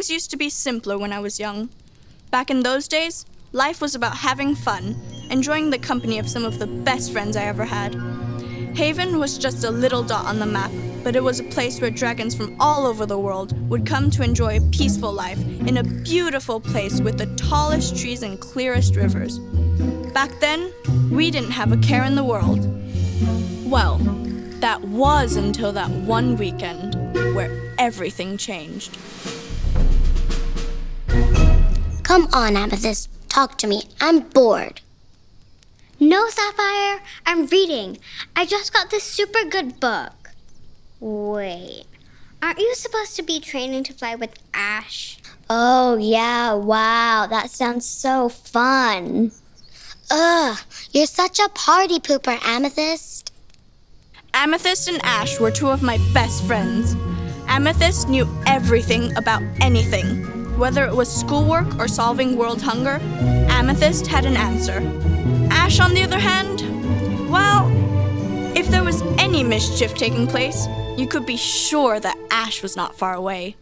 Things used to be simpler when I was young. Back in those days, life was about having fun, enjoying the company of some of the best friends I ever had. Haven was just a little dot on the map, but it was a place where dragons from all over the world would come to enjoy a peaceful life in a beautiful place with the tallest trees and clearest rivers. Back then, we didn't have a care in the world. Well, that was until that one weekend where everything changed. Come on, Amethyst. Talk to me. I'm bored. No, Sapphire. I'm reading. I just got this super good book. Wait. Aren't you supposed to be training to fly with Ash? Oh, yeah. Wow. That sounds so fun. Ugh. You're such a party pooper, Amethyst. Amethyst and Ash were two of my best friends. Amethyst knew everything about anything. Whether it was schoolwork or solving world hunger, Amethyst had an answer. Ash, on the other hand, well, if there was any mischief taking place, you could be sure that Ash was not far away.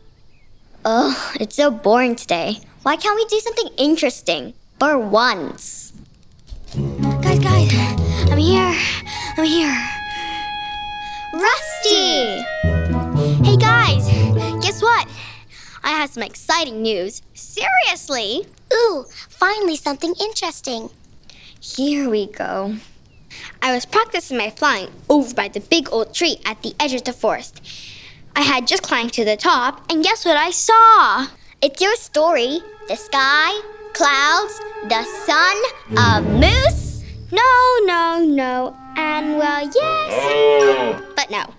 Oh, it's so boring today. Why can't we do something interesting? For once. Guys, I'm here. Rusty! Hey guys, guess what? I have some exciting news. Seriously? Ooh, finally something interesting. Here we go. I was practicing my flying over by the big old tree at the edge of the forest. I had just climbed to the top, and guess what I saw? It's your story. The sky, clouds, the sun, a moose? No. And well, yes, but no.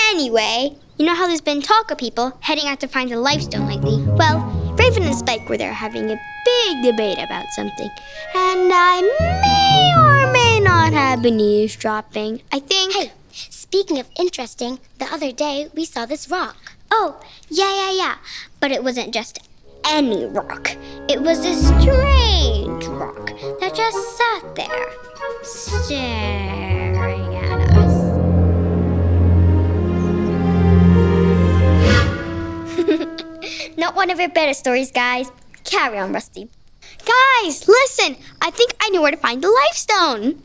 Anyway, you know how there's been talk of people heading out to find the Lifestone lately? Well, Raven and Spike were there having a big debate about something. And I may or may not have been eavesdropping. I think... Hey, speaking of interesting, the other day we saw this rock. Oh, yeah. But it wasn't just any rock. It was a strange rock that just sat there, staring at us. Not one of your better stories, guys. Carry on, Rusty. Guys, listen! I think I know where to find the Lifestone.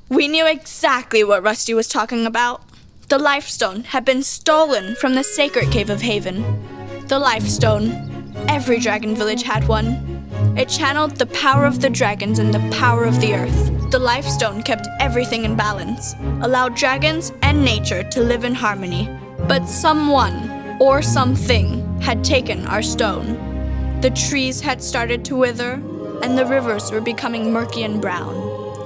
We knew exactly what Rusty was talking about. The Lifestone had been stolen from the sacred cave of Haven. The Lifestone. Every dragon village had one. It channeled the power of the dragons and the power of the earth. The Lifestone kept everything in balance, allowed dragons and nature to live in harmony. But someone or something had taken our stone. The trees had started to wither, and the rivers were becoming murky and brown.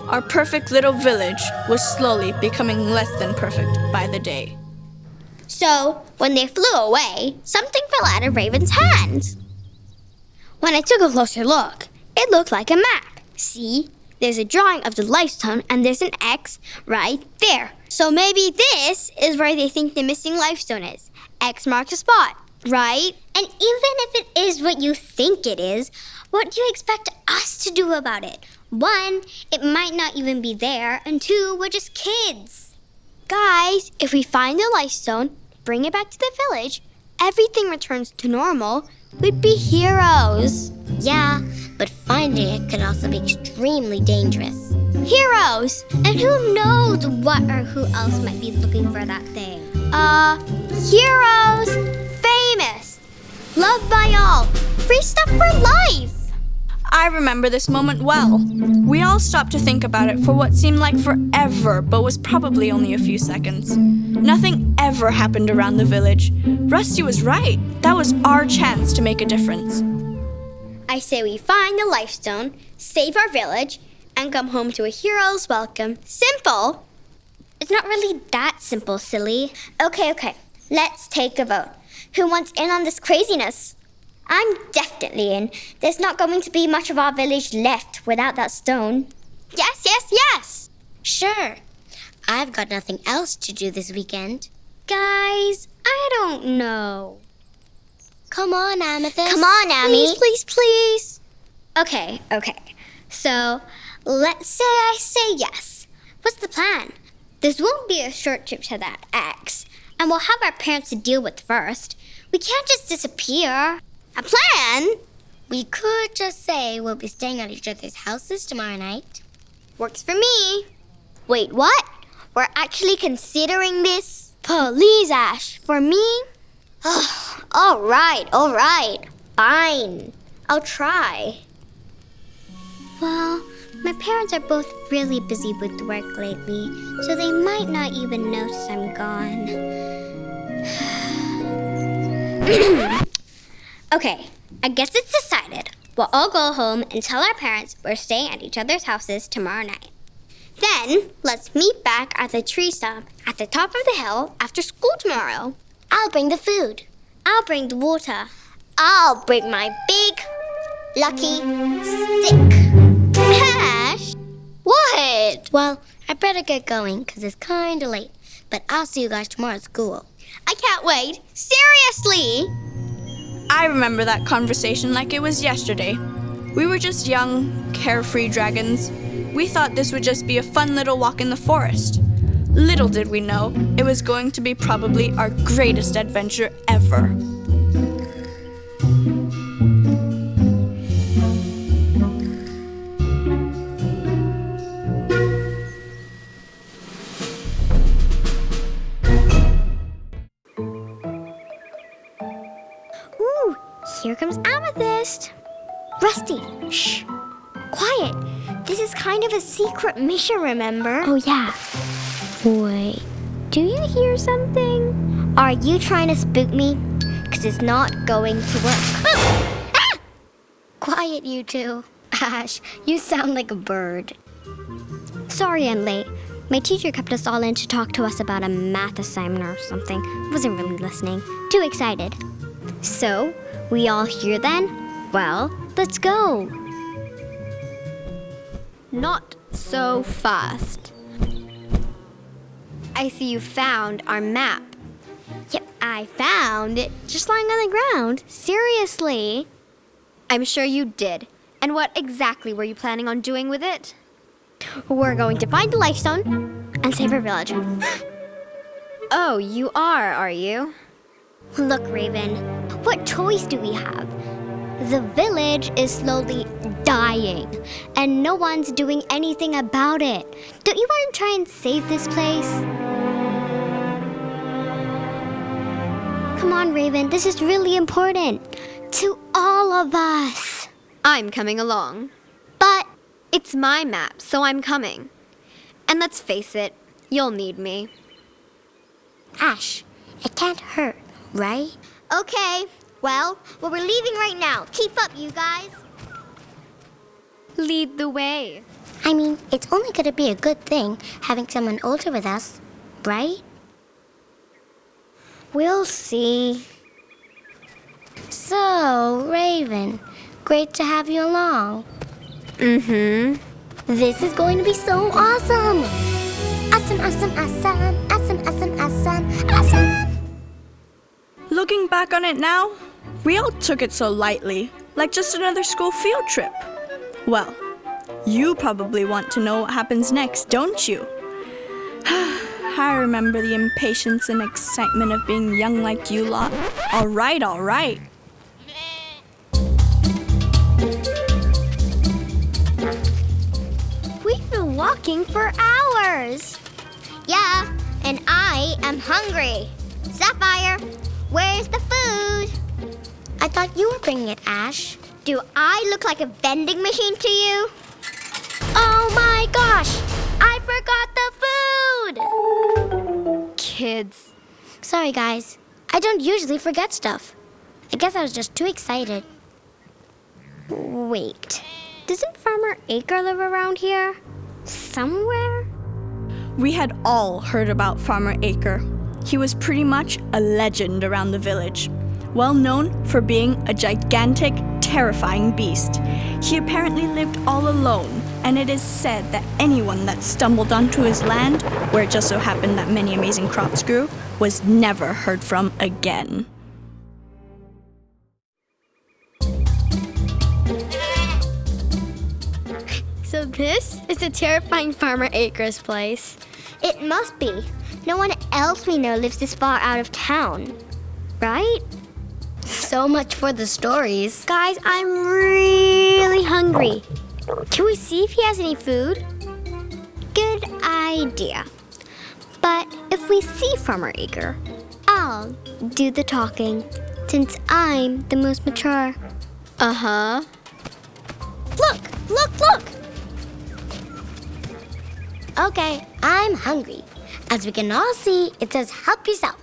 Our perfect little village was slowly becoming less than perfect by the day. So, when they flew away, something fell out of Raven's hands. When I took a closer look, it looked like a map. See? There's a drawing of the Lifestone, and there's an X right there. So maybe this is where they think the missing Lifestone is. X marks a spot, right? And even if it is what you think it is, what do you expect us to do about it? One, it might not even be there, and two, we're just kids. Guys, if we find the Lifestone, bring it back to the village, everything returns to normal, we'd be heroes. Yeah, but finding it could also be extremely dangerous. Heroes! And who knows what or who else might be looking for that thing? Heroes! Famous! Loved by all! Free stuff for life! I remember this moment well. We all stopped to think about it for what seemed like forever, but was probably only a few seconds. Nothing ever happened around the village. Rusty was right. That was our chance to make a difference. I say we find the Lifestone, save our village, and come home to a hero's welcome. Simple! It's not really that simple, silly. Okay. Let's take a vote. Who wants in on this craziness? I'm definitely in. There's not going to be much of our village left without that stone. Yes! Sure. I've got nothing else to do this weekend. Guys, I don't know. Come on, Amethyst. Come on, Amy. Please. Okay. So, let's say I say yes. What's the plan? This won't be a short trip to that X, and we'll have our parents to deal with first. We can't just disappear. A plan? We could just say we'll be staying at each other's houses tomorrow night. Works for me. Wait, what? We're actually considering this? Please, Ash. For me? All right. Fine. I'll try. Well, my parents are both really busy with work lately, so they might not even notice I'm gone. Okay, I guess it's decided. We'll all go home and tell our parents we're staying at each other's houses tomorrow night. Then, let's meet back at the tree stump at the top of the hill after school tomorrow. I'll bring the food. I'll bring the water. I'll bring my big, lucky stick. Ash! What? Well, I better get going because it's kind of late. But I'll see you guys tomorrow at school. I can't wait. Seriously! I remember that conversation like it was yesterday. We were just young, carefree dragons. We thought this would just be a fun little walk in the forest. Little did we know, it was going to be probably our greatest adventure ever. Ooh, here comes Amethyst. Rusty, shh. Quiet. This is kind of a secret mission, remember? Oh, yeah. Wait, do you hear something? Are you trying to spook me? Because it's not going to work. Ah! Quiet, you two. Ash, you sound like a bird. Sorry I'm late. My teacher kept us all in to talk to us about a math assignment or something. Wasn't really listening. Too excited. So, we all here then? Well, let's go. Not so fast. I see you found our map. Yep, I found it just lying on the ground. Seriously. I'm sure you did. And what exactly were you planning on doing with it? We're going to find the Lifestone and save our village. Oh, you are you? Look, Raven, what choice do we have? The village is slowly dying, and no one's doing anything about it. Don't you want to try and save this place? Come on, Raven, this is really important. To all of us. I'm coming along. But It's my map, so I'm coming. And let's face it, you'll need me. Ash, it can't hurt, right? okay, well, we're leaving right now. Keep up, you guys. Lead the way. I mean, it's only going to be a good thing having someone older with us, right? We'll see. So, Raven, great to have you along. Mm-hmm. This is going to be so awesome! Awesome, awesome, awesome, awesome, awesome, awesome, awesome! Looking back on it now, we all took it so lightly, like just another school field trip. Well, you probably want to know what happens next, don't you? I remember the impatience and excitement of being young like you lot. All right. We've been walking for hours. Yeah, and I am hungry. Sapphire, where's the food? I thought you were bringing it, Ash. Do I look like a vending machine to you? Oh my gosh! I forgot the food! Kids. Sorry, guys. I don't usually forget stuff. I guess I was just too excited. Wait, doesn't Farmer Acre live around here? Somewhere? We had all heard about Farmer Acre. He was pretty much a legend around the village. Well known for being a gigantic, terrifying beast. He apparently lived all alone, and it is said that anyone that stumbled onto his land, where it just so happened that many amazing crops grew, was never heard from again. So this is the terrifying Farmer Acre's place. It must be. No one else we know lives this far out of town. Right? So much for the stories. Guys, I'm really hungry. Can we see if he has any food? Good idea. But if we see Farmer Acre, I'll do the talking, since I'm the most mature. Uh-huh. Look! Okay, I'm hungry. As we can all see, it says help yourself.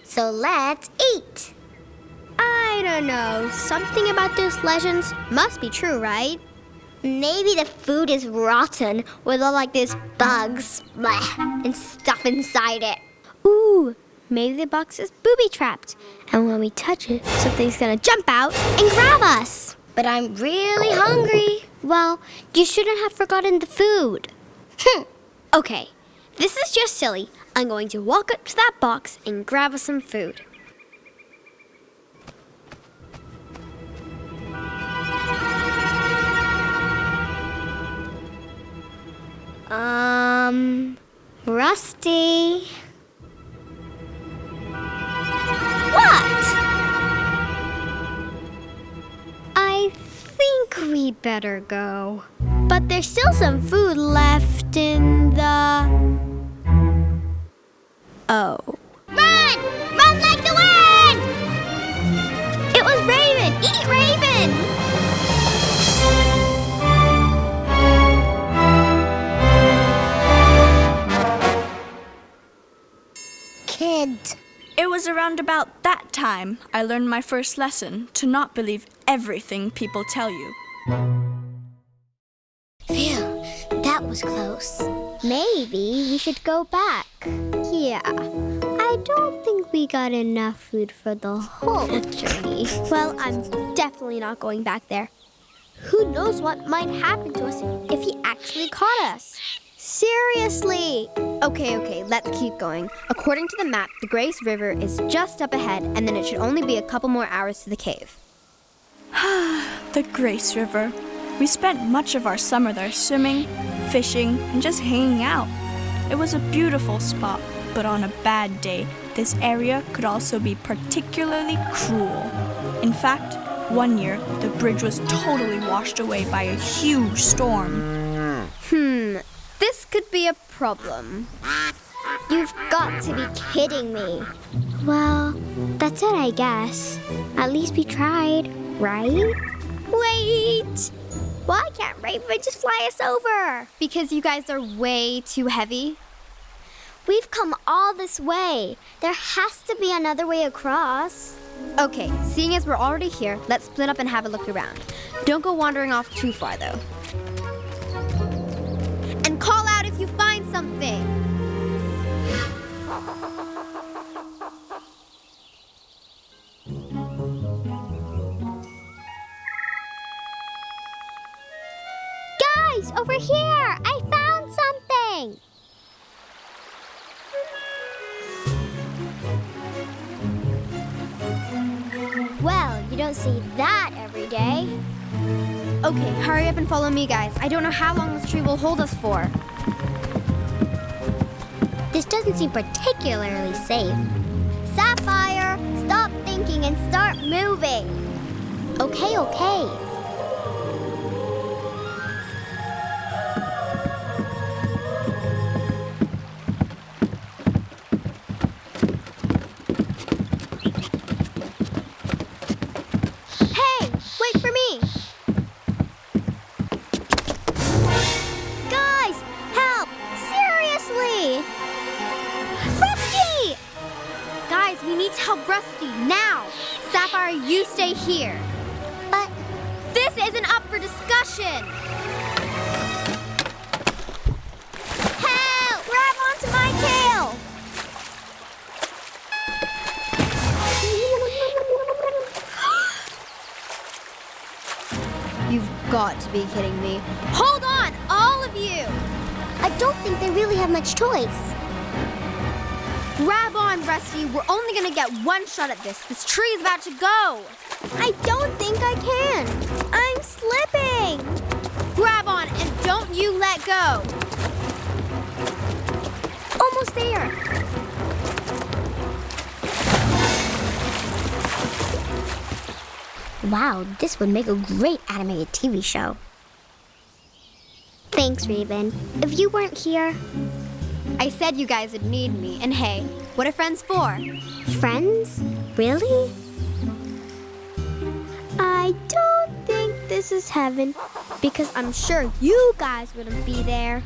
So let's eat. I don't know. Something about those legends must be true, right? Maybe the food is rotten with all like these bugs and stuff inside it. Ooh, maybe the box is booby-trapped. And when we touch it, something's gonna jump out and grab us. But I'm really hungry. Well, you shouldn't have forgotten the food. Okay, this is just silly. I'm going to walk up to that box and grab us some food. Rusty. What? I think we better go. But there's still some food left in the... Oh. Run! Run like the wind! It was Raven! Eat Raven! Kid. It was around about that time I learned my first lesson to not believe everything people tell you. Phew, that was close. Maybe we should go back. Yeah, I don't think we got enough food for the whole journey. Well, I'm definitely not going back there. Who knows what might happen to us if he actually caught us? Seriously! Okay, let's keep going. According to the map, the Grace River is just up ahead, and then it should only be a couple more hours to the cave. The Grace River. We spent much of our summer there swimming, fishing, and just hanging out. It was a beautiful spot, but on a bad day, this area could also be particularly cruel. In fact, one year, the bridge was totally washed away by a huge storm. This could be a problem. You've got to be kidding me. Well, that's it, I guess. At least we tried, right? Wait! Why can't Raven just fly us over? Because you guys are way too heavy. We've come all this way. There has to be another way across. Okay, seeing as we're already here, let's split up and have a look around. Don't go wandering off too far, though. And call out if you find something. Guys, over here! I found something! Well, you don't see that every day. Okay, hurry up and follow me, guys. I don't know how long this tree will hold us for. This doesn't seem particularly safe. Sapphire, stop thinking and start moving. Okay. Hey, wait for me! Guys, help! Seriously! Rusty! Guys, we need to help Rusty now. Sapphire, you stay here. But This isn't up for discussion. Help! Grab onto my tail! You've got to be kidding me. Hold on, all of you! I don't think they really have much choice. Grab on, Rusty. We're only gonna get one shot at this. This tree is about to go. I don't think I can. I'm slipping. Grab on and don't you let go. Almost there. Wow, this would make a great animated TV show. Thanks, Raven. If you weren't here... I said you guys would need me, and hey, what are friends for? Friends? Really? I don't think this is heaven, because I'm sure you guys wouldn't be there.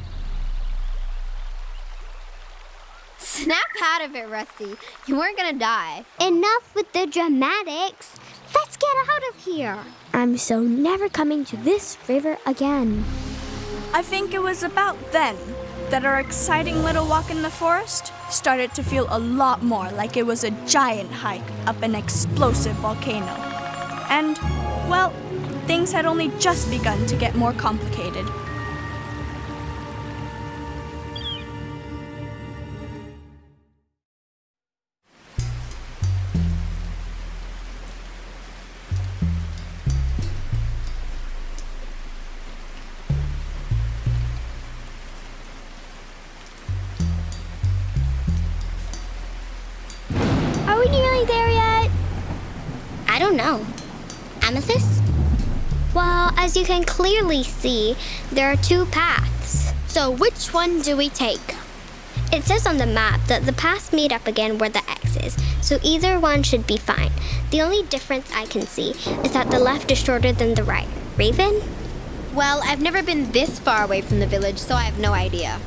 Snap out of it, Rusty. You weren't gonna die. Enough with the dramatics. Let's get out of here. I'm so never coming to this river again. I think it was about then that our exciting little walk in the forest started to feel a lot more like it was a giant hike up an explosive volcano. And, well, things had only just begun to get more complicated. Are we nearly there yet? I don't know. Amethyst? Well, as you can clearly see, there are two paths. So which one do we take? It says on the map that the paths meet up again where the X is, so either one should be fine. The only difference I can see is that the left is shorter than the right. Raven? Well, I've never been this far away from the village, so I have no idea.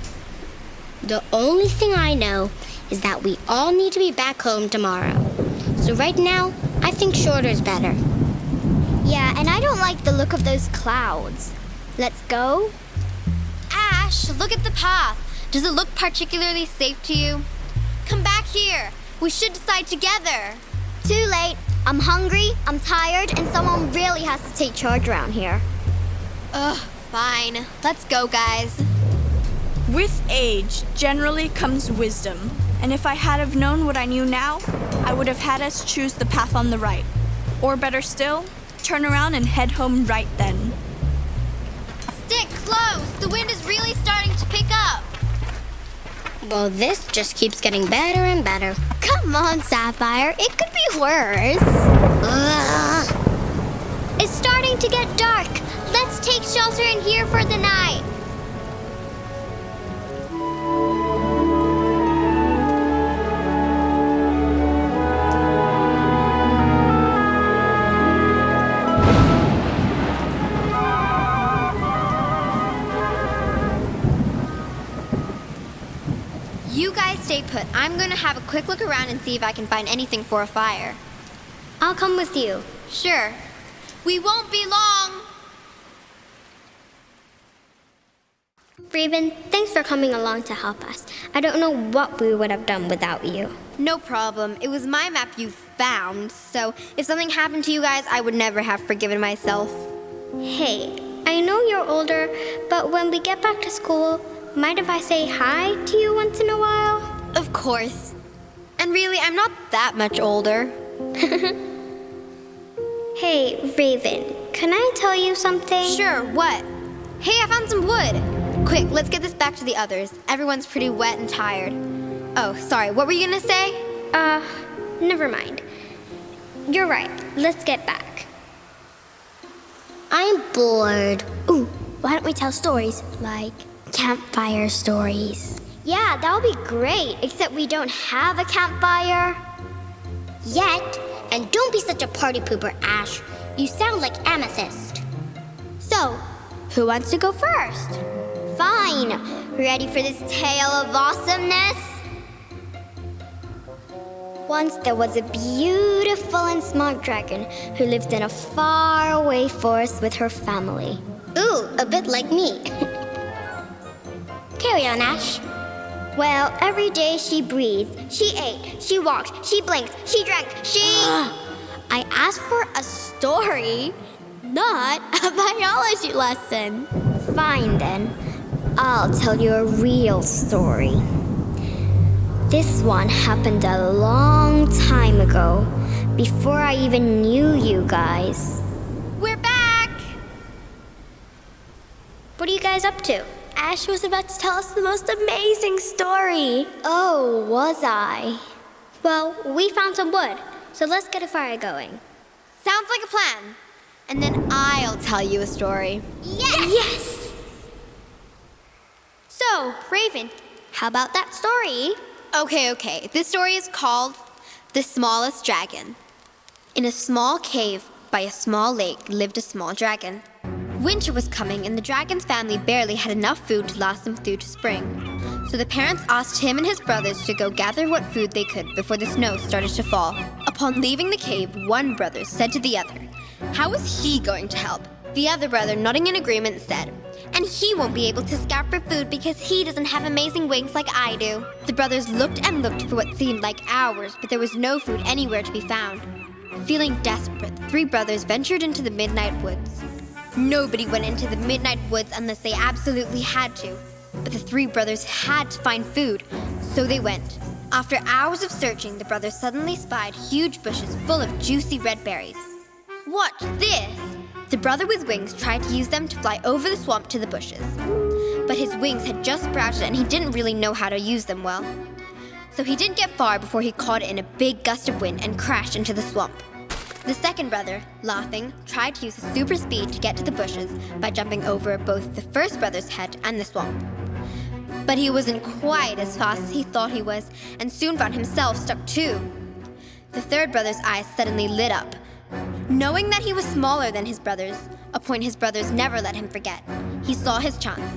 The only thing I know is that we all need to be back home tomorrow. So right now, I think shorter is better. Yeah, and I don't like the look of those clouds. Let's go? Ash, look at the path. Does it look particularly safe to you? Come back here. We should decide together. Too late. I'm hungry, I'm tired, and someone really has to take charge around here. Ugh, fine. Let's go, guys. With age generally comes wisdom, and if I had have known what I knew now, I would have had us choose the path on the right. Or better still, turn around and head home right then. Stick close. The wind is really starting to pick up. Well, this just keeps getting better and better. Come on, Sapphire. It could be worse. Ugh. It's starting to get dark. Let's take shelter in here for the night. You guys stay put. I'm gonna have a quick look around and see if I can find anything for a fire. I'll come with you. Sure. We won't be long. Raven, thanks for coming along to help us. I don't know what we would have done without you. No problem. It was my map you found, so if something happened to you guys, I would never have forgiven myself. Hey, I know you're older, but when we get back to school, mind if I say hi to you once in a while? Of course. And really, I'm not that much older. Hey, Raven, can I tell you something? Sure, what? Hey, I found some wood. Quick, let's get this back to the others. Everyone's pretty wet and tired. Oh, sorry, what were you gonna say? Never mind. You're right, let's get back. I'm bored. Ooh, why don't we tell stories, like campfire stories? Yeah, that would be great, except we don't have a campfire. Yet. And don't be such a party pooper, Ash. You sound like Amethyst. So, who wants to go first? Fine. Ready for this tale of awesomeness? Once there was a beautiful and smart dragon who lived in a faraway forest with her family. Ooh, a bit like me. Carry on, Ash. Well, every day she breathed, she ate, she walked, she blinked, she drank, she... I asked for a story, not a biology lesson. Fine then, I'll tell you a real story. This one happened a long time ago, before I even knew you guys. We're back! What are you guys up to? Ash was about to tell us the most amazing story. Oh, was I? Well, we found some wood, so let's get a fire going. Sounds like a plan. And then I'll tell you a story. Yes! So, Raven, how about that story? Okay. This story is called The Smallest Dragon. In a small cave by a small lake lived a small dragon. Winter was coming and the dragon's family barely had enough food to last them through to spring. So the parents asked him and his brothers to go gather what food they could before the snow started to fall. Upon leaving the cave, one brother said to the other, "How is he going to help?" The other brother, nodding in agreement, said, "And he won't be able to scout for food because he doesn't have amazing wings like I do." The brothers looked and looked for what seemed like hours, but there was no food anywhere to be found. Feeling desperate, the three brothers ventured into the midnight woods. Nobody went into the midnight woods unless they absolutely had to. But the three brothers had to find food, so they went. After hours of searching, the brothers suddenly spied huge bushes full of juicy red berries. "What's this?" The brother with wings tried to use them to fly over the swamp to the bushes. But his wings had just sprouted and he didn't really know how to use them well. So he didn't get far before he caught in a big gust of wind and crashed into the swamp. The second brother, laughing, tried to use his super speed to get to the bushes by jumping over both the first brother's head and the swamp. But he wasn't quite as fast as he thought he was and soon found himself stuck too. The third brother's eyes suddenly lit up. Knowing that he was smaller than his brothers, a point his brothers never let him forget, he saw his chance.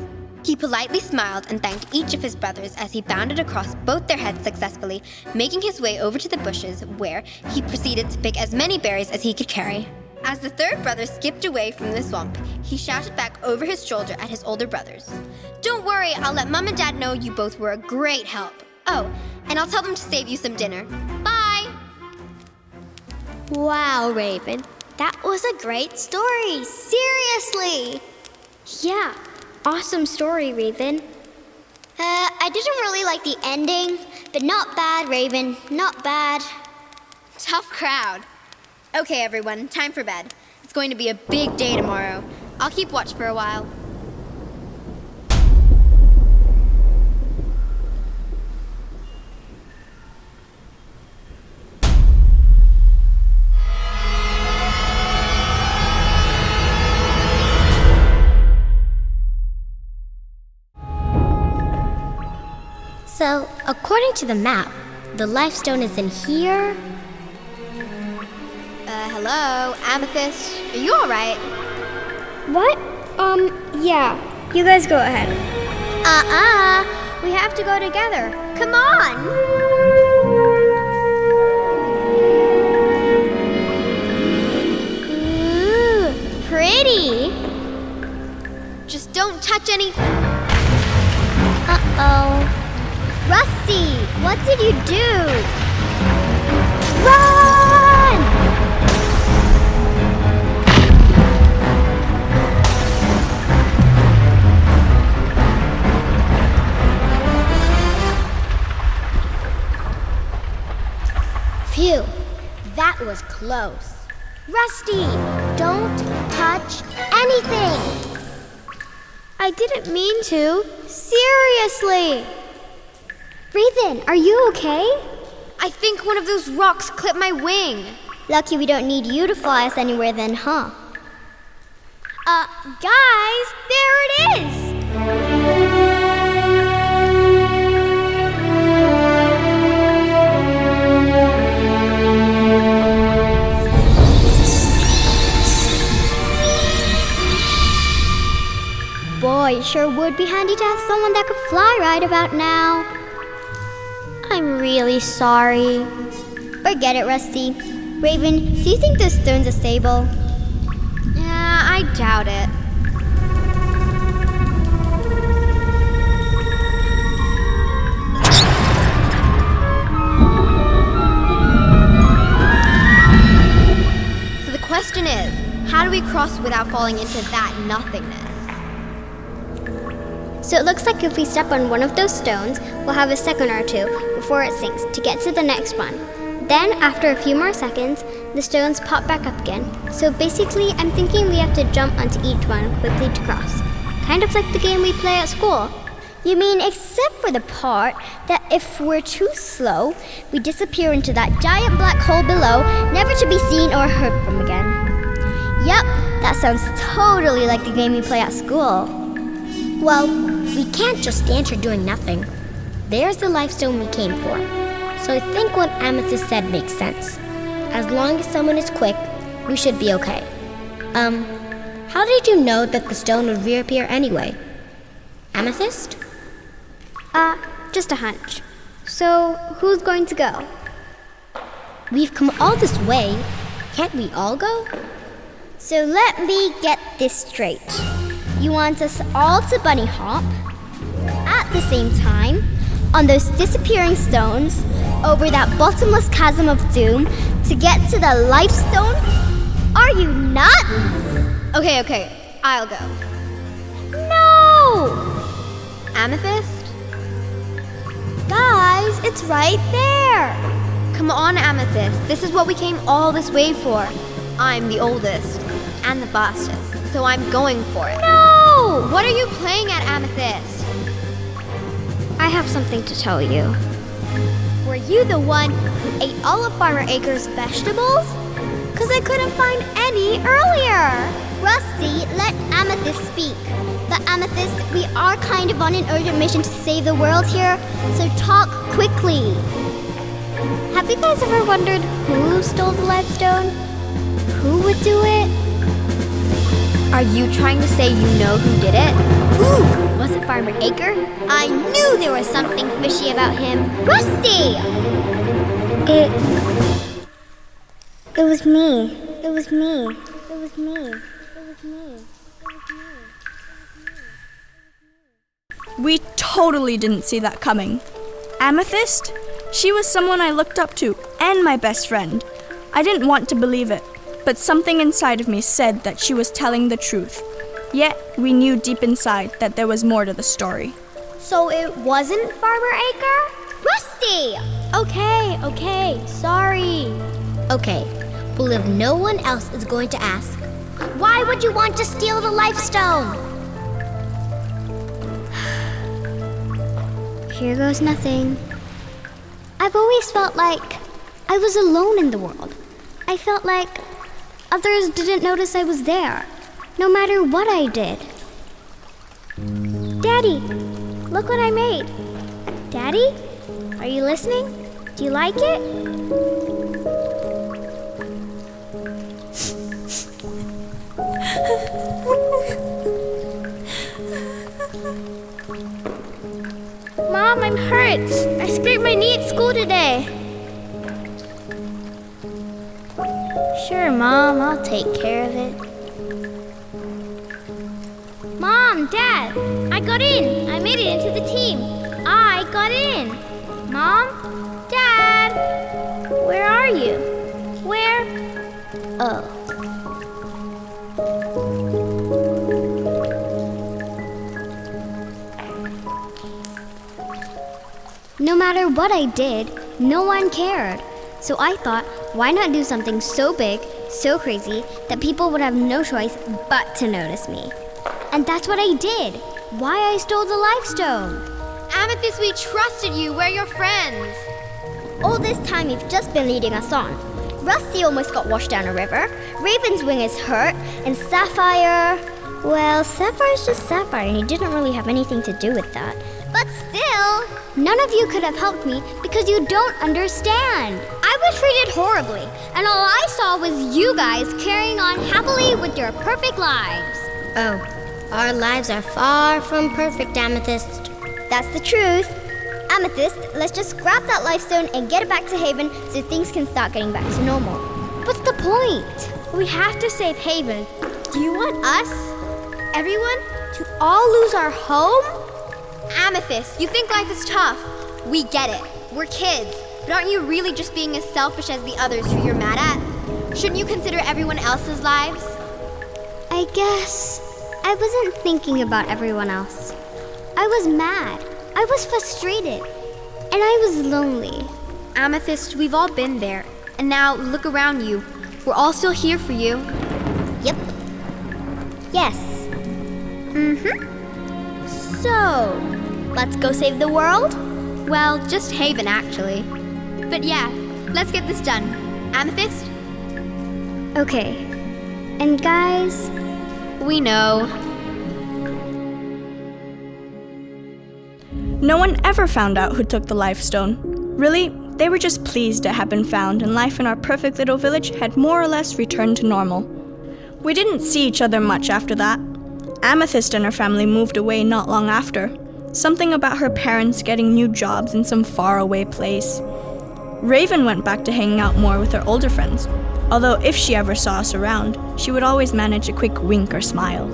He politely smiled and thanked each of his brothers as he bounded across both their heads successfully, making his way over to the bushes where he proceeded to pick as many berries as he could carry. As the third brother skipped away from the swamp, he shouted back over his shoulder at his older brothers, "Don't worry, I'll let Mom and Dad know you both were a great help. Oh, and I'll tell them to save you some dinner. Bye!" Wow, Raven, that was a great story. Seriously. Yeah, awesome story, Raven. I didn't really like the ending, but not bad, Raven, not bad. Tough crowd. Okay, everyone, time for bed. It's going to be a big day tomorrow. I'll keep watch for a while. So, according to the map, the life stone is in here. Hello, Amethyst. Are you all right? What? Yeah. You guys go ahead. We have to go together. Come on. Ooh, pretty. Just don't touch any... Uh-oh. Rusty, what did you do? Run! Phew, that was close. Rusty, don't touch anything. I didn't mean to. Seriously. Raven, are you okay? I think one of those rocks clipped my wing. Lucky we don't need you to fly us anywhere then, huh? Guys, there it is! Boy, it sure would be handy to have someone that could fly right about now. I'm really sorry. Forget it, Rusty. Raven, do you think those stones are stable? Yeah, I doubt it. So the question is, how do we cross without falling into that nothingness? So it looks like if we step on one of those stones, we'll have a second or two before it sinks to get to the next one. Then, after a few more seconds, the stones pop back up again. So basically, I'm thinking we have to jump onto each one quickly to cross. Kind of like the game we play at school. You mean except for the part that if we're too slow, we disappear into that giant black hole below, never to be seen or heard from again. Yep, that sounds totally like the game we play at school. Well, we can't just stand here doing nothing. There's the lifestone we came for. So I think what Amethyst said makes sense. As long as someone is quick, we should be okay. How did you know that the stone would reappear anyway? Amethyst? Just a hunch. So, who's going to go? We've come all this way. Can't we all go? So let me get this straight. You want us all to bunny hop, at the same time, on those disappearing stones, over that bottomless chasm of doom, to get to the life stone? Are you nuts? Okay, I'll go. No! Amethyst? Guys, it's right there! Come on, Amethyst. This is what we came all this way for. I'm the oldest and the fastest, so I'm going for it. No! What are you playing at, Amethyst? I have something to tell you. Were you the one who ate all of Farmer Acre's vegetables? Because I couldn't find any earlier. Rusty, let Amethyst speak. But Amethyst, we are kind of on an urgent mission to save the world here, so talk quickly. Have you guys ever wondered who stole the lifestone? Who would do it? Are you trying to say you know who did it? Ooh, was it Farmer Acre? I knew there was something fishy about him. Rusty! It was me. It was me. It was me. It was me. We totally didn't see that coming. Amethyst? She was someone I looked up to, and my best friend. I didn't want to believe it, but something inside of me said that she was telling the truth. Yet, we knew deep inside that there was more to the story. So it wasn't Farmer Acre? Rusty! Okay, sorry. Okay, well if no one else is going to ask, Why would you want to steal the lifestone? Here goes nothing. I've always felt like I was alone in the world. I felt like others didn't notice I was there, no matter what I did. Daddy, look what I made. Daddy, are you listening? Do you like it? Mom, I'm hurt. I scraped my knee at school today. Sure, Mom, I'll take care of it. Mom, Dad, I got in. I made it into the team. I got in. Mom, Dad, where are you? Where? Oh. No matter what I did, no one cared. So I thought, why not do something so big, so crazy, that people would have no choice but to notice me? And that's what I did. Why I stole the lifestone. Amethyst, we trusted you. We're your friends. All this time you've just been leading us on. Rusty almost got washed down a river. Raven's wing is hurt. And Sapphire... Well, Sapphire's just Sapphire and he didn't really have anything to do with that. But still, none of you could have helped me because you don't understand. I was treated horribly, and all I saw was you guys carrying on happily with your perfect lives. oh, our lives are far from perfect, Amethyst. That's the truth. Amethyst, let's just grab that lifestone and get it back to Haven so things can start getting back to normal. What's the point? We have to save Haven. Do you want us, everyone, to all lose our home? Amethyst, you think life is tough. We get it. We're kids. But aren't you really just being as selfish as the others who you're mad at? Shouldn't you consider everyone else's lives? I guess I wasn't thinking about everyone else. I was mad. I was frustrated. And I was lonely. Amethyst, we've all been there. And now, look around you. We're all still here for you. Yep. Yes. So, let's go save the world? Well, just Haven, actually. But yeah, let's get this done. Amethyst? Okay. And guys, We know. No one ever found out who took the life stone. Really, they were just pleased it had been found and life in our perfect little village had more or less returned to normal. We didn't see each other much after that. Amethyst and her family moved away not long after. Something about her parents getting new jobs in some faraway place. Raven went back to hanging out more with her older friends, although if she ever saw us around, she would always manage a quick wink or smile.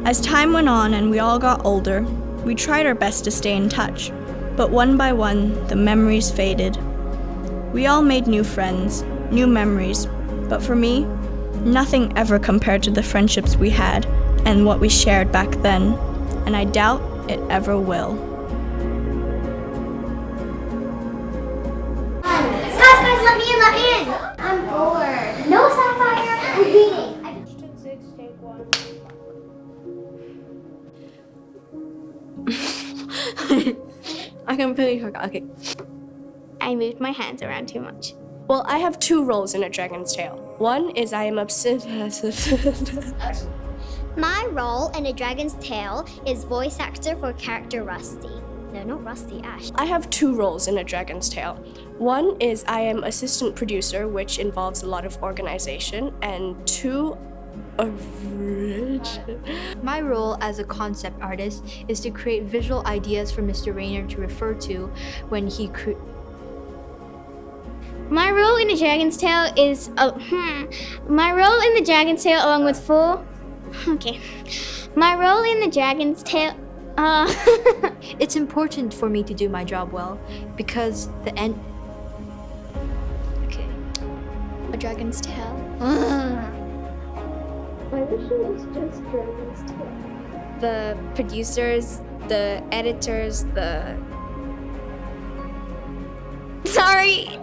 As time went on and we all got older, we tried our best to stay in touch, but one by one, the memories faded. We all made new friends, new memories, but for me, nothing ever compared to the friendships we had and what we shared back then, and I doubt it ever will. Guys, let me in! I'm bored. No, Sapphire, I'm reading. I completely forgot. Okay. I moved my hands around too much. Well, I have 2 roles in A Dragon's Tale. One is I am obsessed. My role in A Dragon's Tale is voice actor for character Rusty. No, not Rusty, Ash. I have 2 roles in A Dragon's Tale. One is I am assistant producer, which involves a lot of organization, and 2, My role as a concept artist is to create visual ideas for Mr. Rayner to refer to when he My role in the Dragon's Tale is My role in the Dragon's Tale along with 4. Okay. My role in the Dragon's Tale. It's important for me to do my job well because the end. Okay. A Dragon's Tale. My vision is just Dragon's Tale. The producers, the editors, Sorry.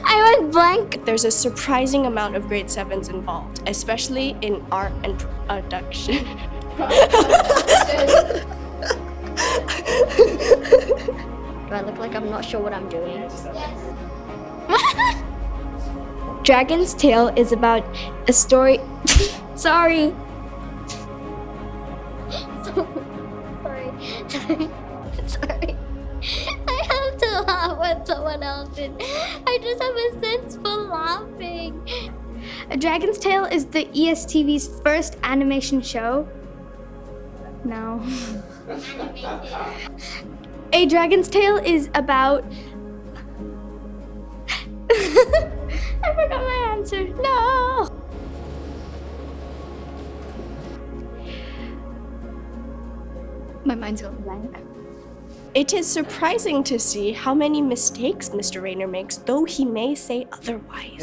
I went blank. There's a surprising amount of grade 7s involved, especially in art and production. Do I look like I'm not sure what I'm doing? Dragon's Tale is about a story. Sorry. Sorry. I have to laugh when someone else did. I just have a sense for laughing. A Dragon's Tale is the ESTV's first animation show. No. A Dragon's Tale is about... I forgot my answer. No! My mind's going blank. It is surprising to see how many mistakes Mr. Rayner makes, though he may say otherwise.